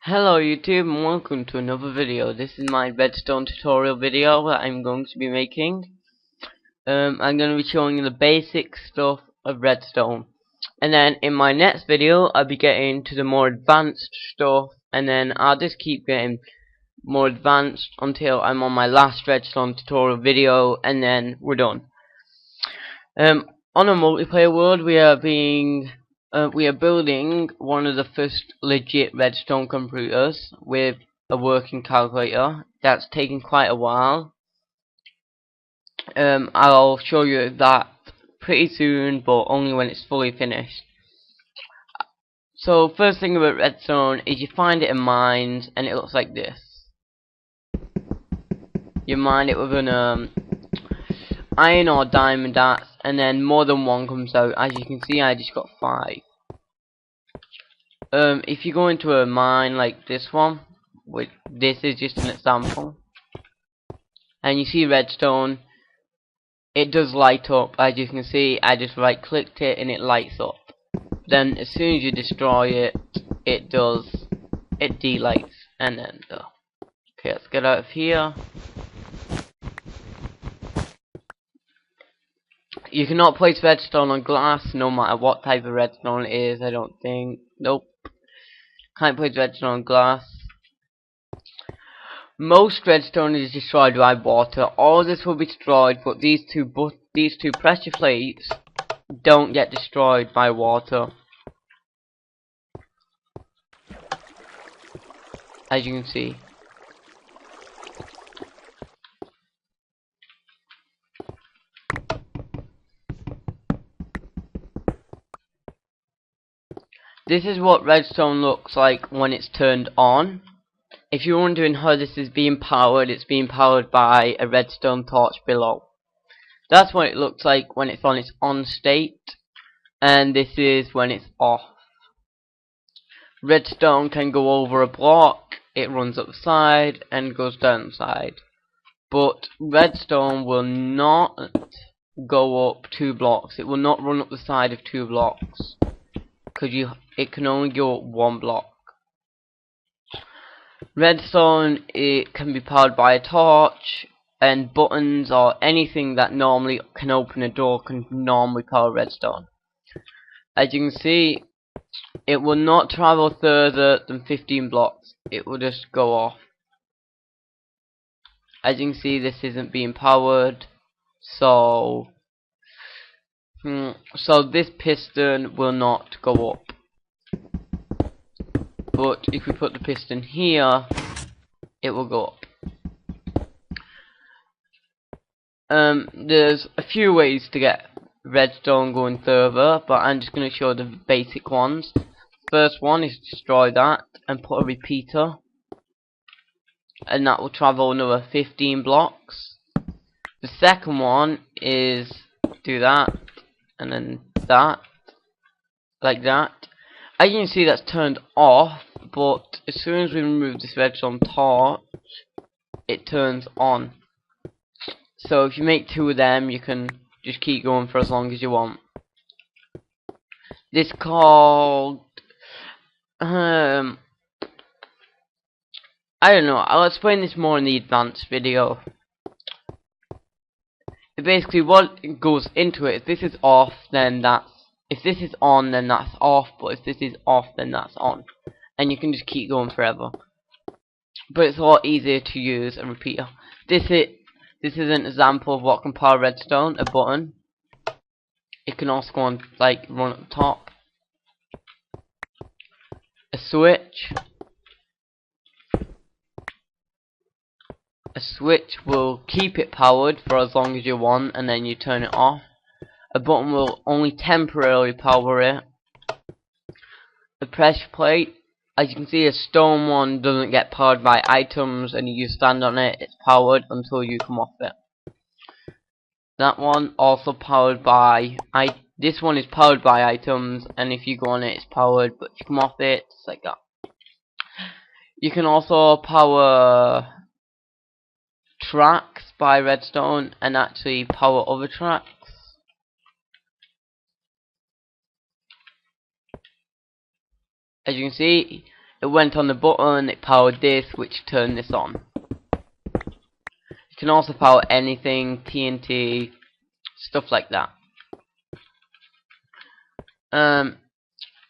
Hello YouTube and welcome to another video. This is my Redstone tutorial video that I'm going to be making. I'm going to be showing you the basic stuff of Redstone. And then in my next video I'll be getting to the more advanced stuff, and then I'll just keep getting more advanced until I'm on my last Redstone tutorial video, and then we're done. On a multiplayer world we are building one of the first legit Redstone computers with a working calculator. That's taken quite a while. I'll show you that pretty soon, but only when it's fully finished. So first thing about Redstone is you find it in mines, and it looks like this. You mine it with an iron or diamond axe, and then more than one comes out. As you can see, I just got 5. If you go into a mine like this one, which this is just an example, and you see redstone, it does light up. As you can see, I just right clicked it and it lights up. Then as soon as you destroy it, it delights, and then okay, let's get out of here. You cannot place redstone on glass, no matter what type of redstone it is. I don't think. Nope. Can't place redstone on glass. Most redstone is destroyed by water. All of this will be destroyed, but these two pressure plates don't get destroyed by water. As you can see. This is what redstone looks like when it's turned on. If you're wondering how this is being powered, it's being powered by a redstone torch below. That's what it looks like when it's on its on state, and this is when it's off. Redstone can go over a block, it runs up the side and goes down the side. But redstone will not go up 2 blocks. It will not run up the side of 2 blocks. Because it can only go up 1 block. Redstone, it can be powered by a torch, and buttons or anything that normally can open a door can normally power redstone. As you can see, it will not travel further than 15 blocks. It will just go off. As you can see, this isn't being powered, so this piston will not go up. But if we put the piston here, it will go up. There's a few ways to get redstone going further, but I'm just going to show the basic ones. First one is destroy that and put a repeater, and that will travel another 15 blocks. The second one is do that, and then that, like that. As you can see, that's turned off, but as soon as we remove this redstone torch, it turns on. So if you make 2 of them, you can just keep going for as long as you want. This called I don't know, I'll explain this more in the advanced video. Basically what goes into it, if this is off, then that's, if this is on, then that's off, but if this is off, then that's on. And you can just keep going forever. But it's a lot easier to use a repeater. This is an example of what can power redstone, a button. It can also go on, like, run at the top. A switch. A switch will keep it powered for as long as you want, and then you turn it off. A button will only temporarily power it. The pressure plate, as you can see, a stone one doesn't get powered by items, and you stand on it, it's powered until you come off it. That one also powered by, this one is powered by items, and if you go on it, it's powered, but if you come off it, it's like that. You can also power tracks by redstone, and actually power other tracks. As you can see, it went on the button, it powered this, which turned this on. You can also power anything, TNT, stuff like that.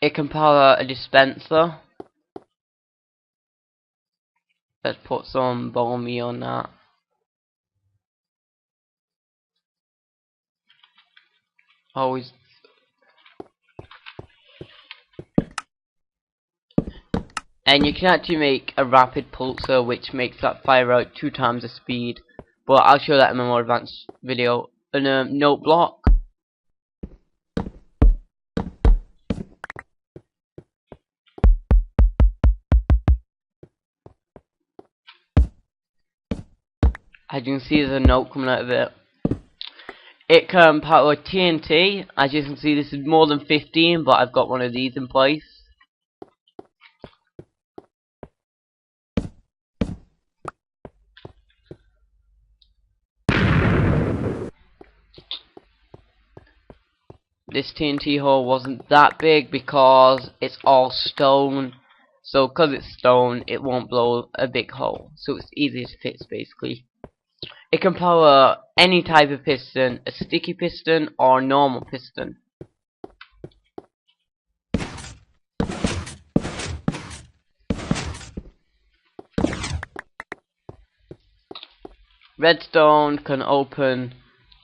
It can power a dispenser. Let's put some bone meal on that. Always. And you can actually make a rapid pulser, which makes that fire out 2 times the speed. But I'll show that in a more advanced video. And note block. As you can see, there's a note coming out of it. It can power TNT. As you can see, this is more than 15, but I've got one of these in place. This TNT hole wasn't that big because it's all stone. So because it's stone, it won't blow a big hole. So it's easy to fix, basically. It can power any type of piston, a sticky piston or normal piston. Redstone can open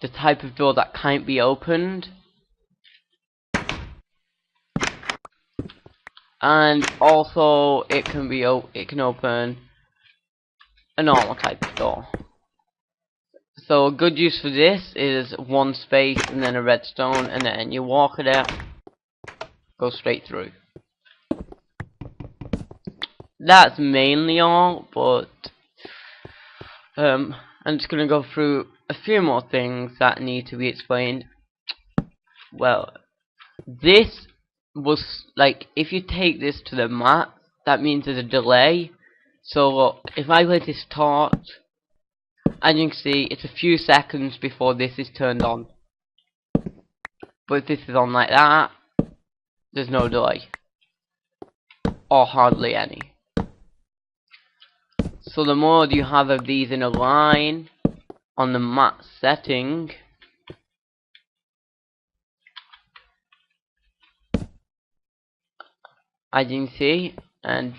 the type of door that can't be opened. And also it can open a normal type of door. So a good use for this is one space and then a redstone, and then you walk it out, go straight through. That's mainly all, but I'm just gonna go through a few more things that need to be explained. Well, this was like, if you take this to the map, that means there's a delay. So look, if I play this torch, as you can see, it's a few seconds before this is turned on. But if this is on like that, there's no delay. Or hardly any. So the more you have of these in a line on the map setting, as you can see, and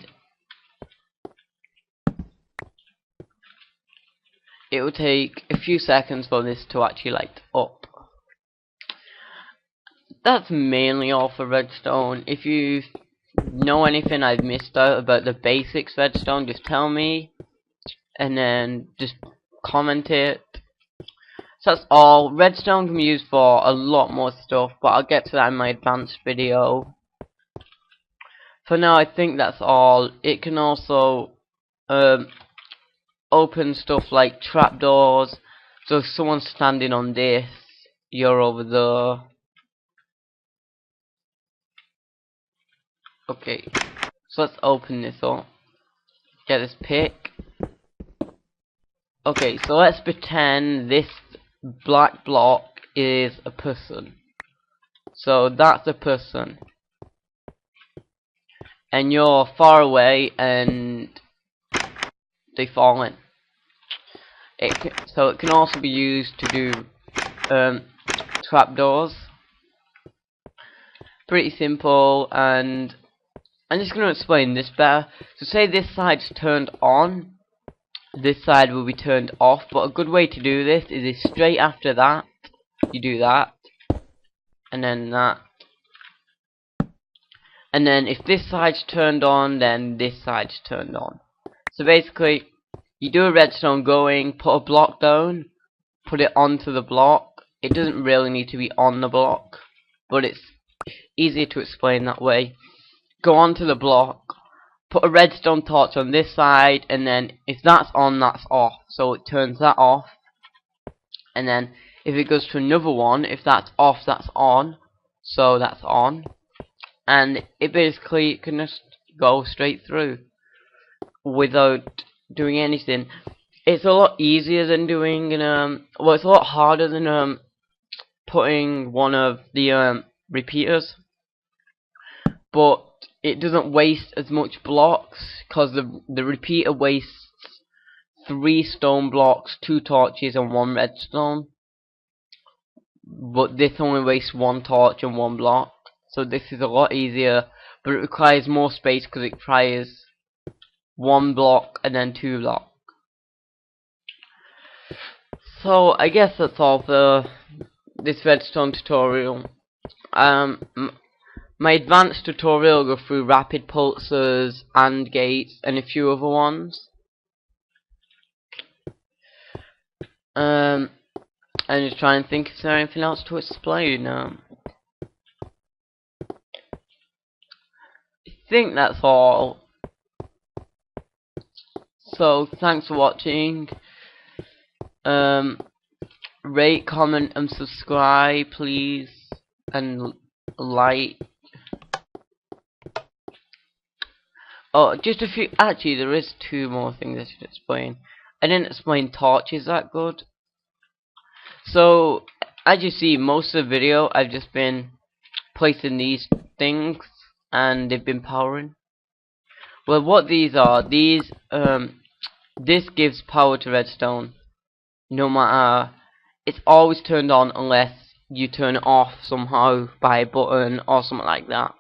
it will take a few seconds for this to actually light up. That's mainly all for redstone. If you know anything I've missed out about the basics redstone, just tell me, and then just comment it. So that's all. Redstone can be used for a lot more stuff, but I'll get to that in my advanced video. For now, I think that's all. It can also open stuff like trapdoors. So if someone's standing on this, you're over there. Okay, so let's open this up. Get this pick. Okay, so let's pretend this black block is a person. So that's a person. And you're far away and they fall in. So it can also be used to do trapdoors. Pretty simple, and I'm just going to explain this better. So say this side's turned on, this side will be turned off, but a good way to do this is straight after that, you do that, and then that. And then if this side's turned on, then this side's turned on. So basically, you do a redstone going, put a block down, put it onto the block. It doesn't really need to be on the block, but it's easier to explain that way. Go onto the block, put a redstone torch on this side, and then if that's on, that's off. So it turns that off. And then if it goes to another one, if that's off, that's on. So that's on. And it basically can just go straight through without doing anything. It's a lot easier than doing well, it's a lot harder than putting one of the repeaters, but it doesn't waste as much blocks, because the repeater wastes 3 stone blocks, 2 torches and 1 redstone, but this only wastes 1 torch and 1 block. So this is a lot easier, but it requires more space because it requires 1 block and then 2 blocks. So I guess that's all for this redstone tutorial. My advanced tutorial will go through rapid pulsers, and gates, and a few other ones. I'm just trying to think if there's anything else to explain. I think that's all. So thanks for watching. Rate, comment, and subscribe, please, and like. Oh, just a few. Actually, there is 2 more things I should explain. I didn't explain torches that good. So, as you see, most of the video I've just been placing these things, and they've been powering. Well, what these are, this gives power to redstone. No matter, it's always turned on unless you turn it off somehow by a button or something like that.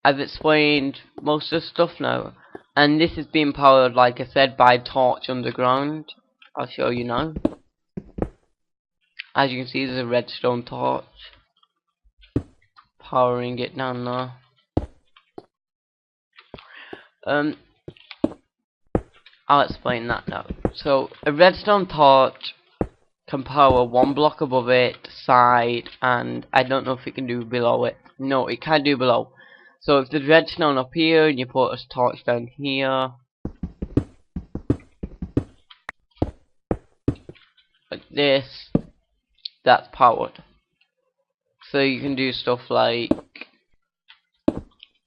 I've explained most of the stuff now, and this is being powered, like I said, by a torch underground. I'll show you now. As you can see, there's a redstone torch powering it down there. I'll explain that now. So a redstone torch can power 1 block above it, side, and I don't know if it can do below it. No, it can do below. So if there's redstone up here and you put a torch down here, like this, that's powered. So you can do stuff like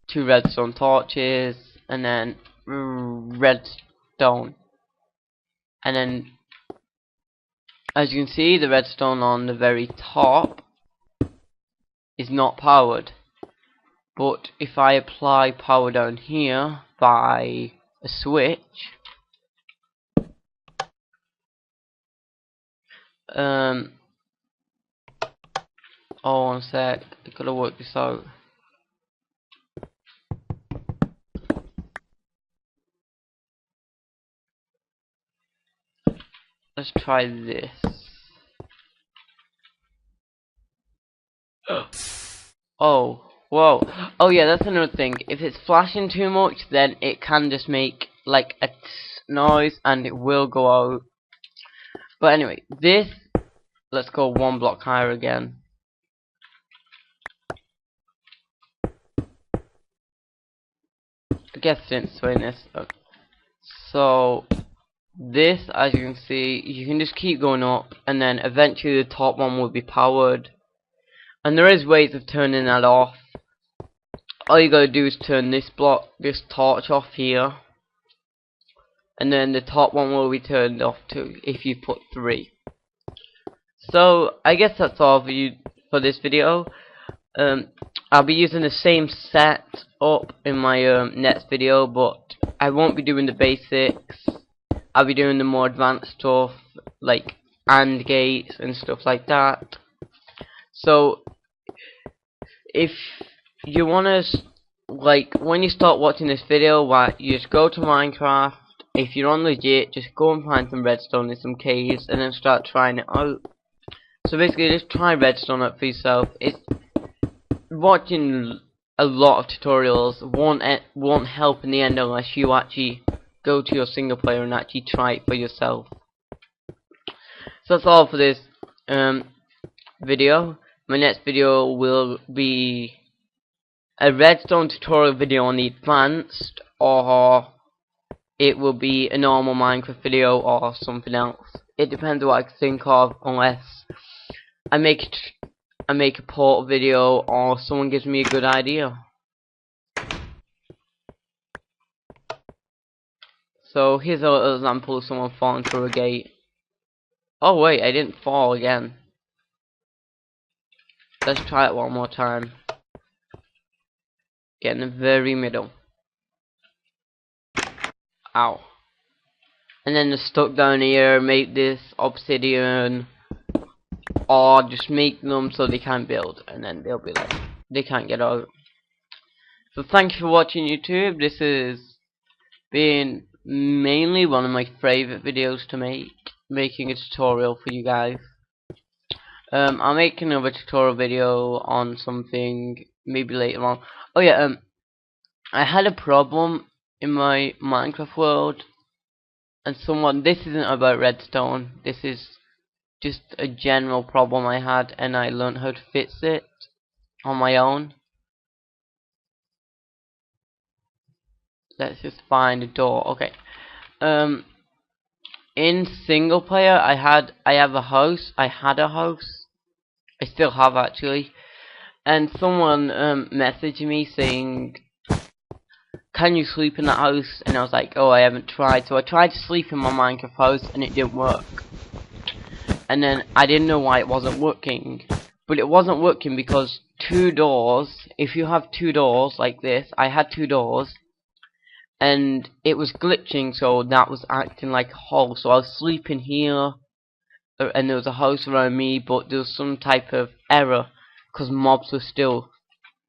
2 redstone torches, and then redstone, and then as you can see, the redstone on the very top is not powered. But if I apply power down here by a switch, oh, one sec, I gotta work this out. Let's try this. Oh, whoa. Oh yeah, that's another thing. If it's flashing too much, then it can just make like a noise and it will go out. But anyway, this, let's go 1 block higher again. I guess since doing this. Okay. So this, as you can see, you can just keep going up, and then eventually the top one will be powered. And there is ways of turning that off. All you gotta do is turn this torch off here, and then the top one will be turned off too if you put 3. So I guess that's all for you for this video. I'll be using the same setup in my next video, but I won't be doing the basics. I'll be doing the more advanced stuff like AND gates and stuff like that. So if you wanna, like, when you start watching this video, you just go to Minecraft. If you're on legit, just go and find some redstone in some caves and then start trying it out. So basically, just try redstone out for yourself. Watching a lot of tutorials won't help in the end unless you actually go to your single player and actually try it for yourself. So that's all for this video. My next video will be a redstone tutorial video on the advanced, or it will be a normal Minecraft video or something else. It depends on what I can think of, unless I make a port video or someone gives me a good idea. So here's a little example of someone falling through a gate. Oh wait, I didn't fall again. Let's try it one more time. Get in the very middle. Ow. And then they're stuck down here, make this obsidian, or just make them so they can't build, and then they'll be like, they can't get out. So thank you for watching YouTube. This has been mainly one of my favorite videos to make, making a tutorial for you guys. I'll make another tutorial video on something maybe later on. Oh yeah, I had a problem in my Minecraft world, and this isn't about redstone, this is just a general problem I had, and I learned how to fix it on my own. Let's just find a door. Okay. In single player, I had a house. I still have actually. And someone messaged me saying, "Can you sleep in that house?" And I was like, "Oh, I haven't tried." So I tried to sleep in my Minecraft house, and it didn't work. And then I didn't know why it wasn't working. But it wasn't working because two doors. If you have two doors like this, I had two doors. And it was glitching, so that was acting like a hole. So I was sleeping here, and there was a house around me, but there was some type of error, because mobs were still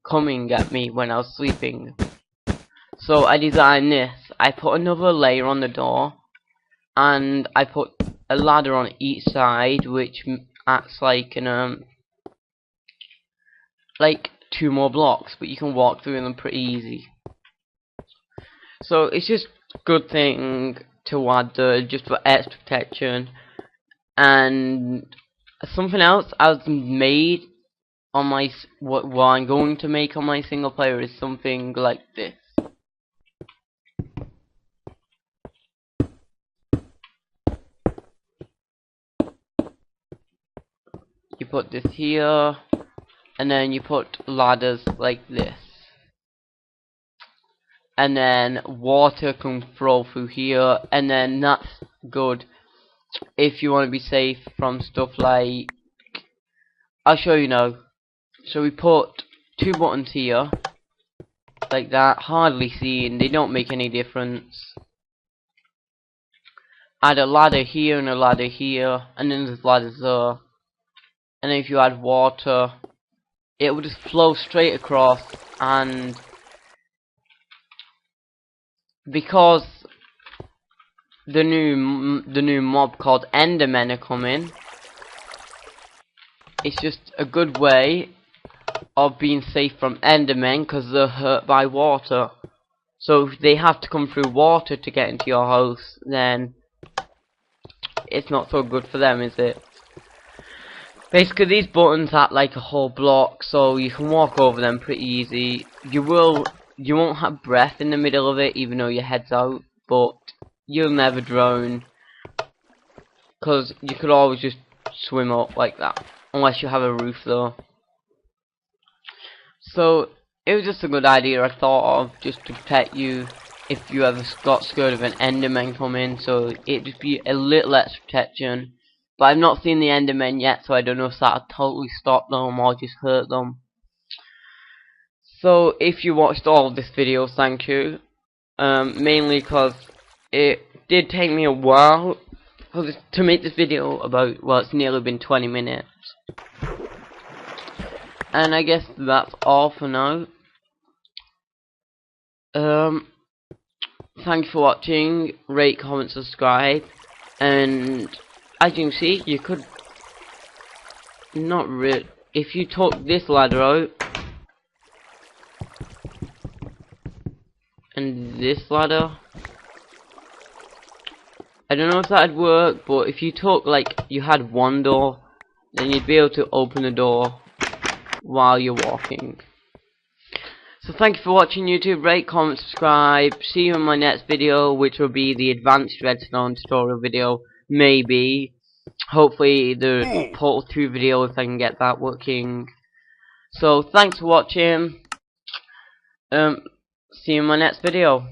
coming at me when I was sleeping. So I designed this. I put another layer on the door, and I put a ladder on each side, which acts like an like two more blocks, but you can walk through them pretty easy. So it's just a good thing to add just for extra protection. And something else I've made on my what I'm going to make on my single player is something like this. You put this here, and then you put ladders like this. And then water can flow through here, and then that's good if you want to be safe from stuff like, I'll show you now. So we put two buttons here like that, hardly seen, they don't make any difference. Add a ladder here and a ladder here, and then there's ladders there. And then if you add water, it will just flow straight across. And because the new mob called Endermen are coming, it's just a good way of being safe from Endermen, because they're hurt by water. So if they have to come through water to get into your house, then it's not so good for them, is it? Basically, these buttons act like a whole block, so you can walk over them pretty easy. You won't have breath in the middle of it, even though your head's out, but you'll never drown, because you could always just swim up like that, unless you have a roof though. So it was just a good idea I thought of, just to protect you if you ever got scared of an Enderman coming, so it'd just be a little extra protection. But I've not seen the Endermen yet, so I don't know if that'll totally stop them or just hurt them. So if you watched all of this video, thank you. Mainly because it did take me a while to make this video about, well, it's nearly been 20 minutes. And I guess that's all for now. Thank you for watching. Rate, comment, subscribe. And as you can see, you could not really, if you took this ladder out and this ladder, I don't know if that'd work, but if you took, like, you had one door, then you'd be able to open the door while you're walking. So thank you for watching YouTube. Rate, comment, subscribe. See you in my next video, which will be the advanced redstone tutorial video. Maybe. Hopefully the Portal 2 video, if I can get that working. So thanks for watching. See you in my next video.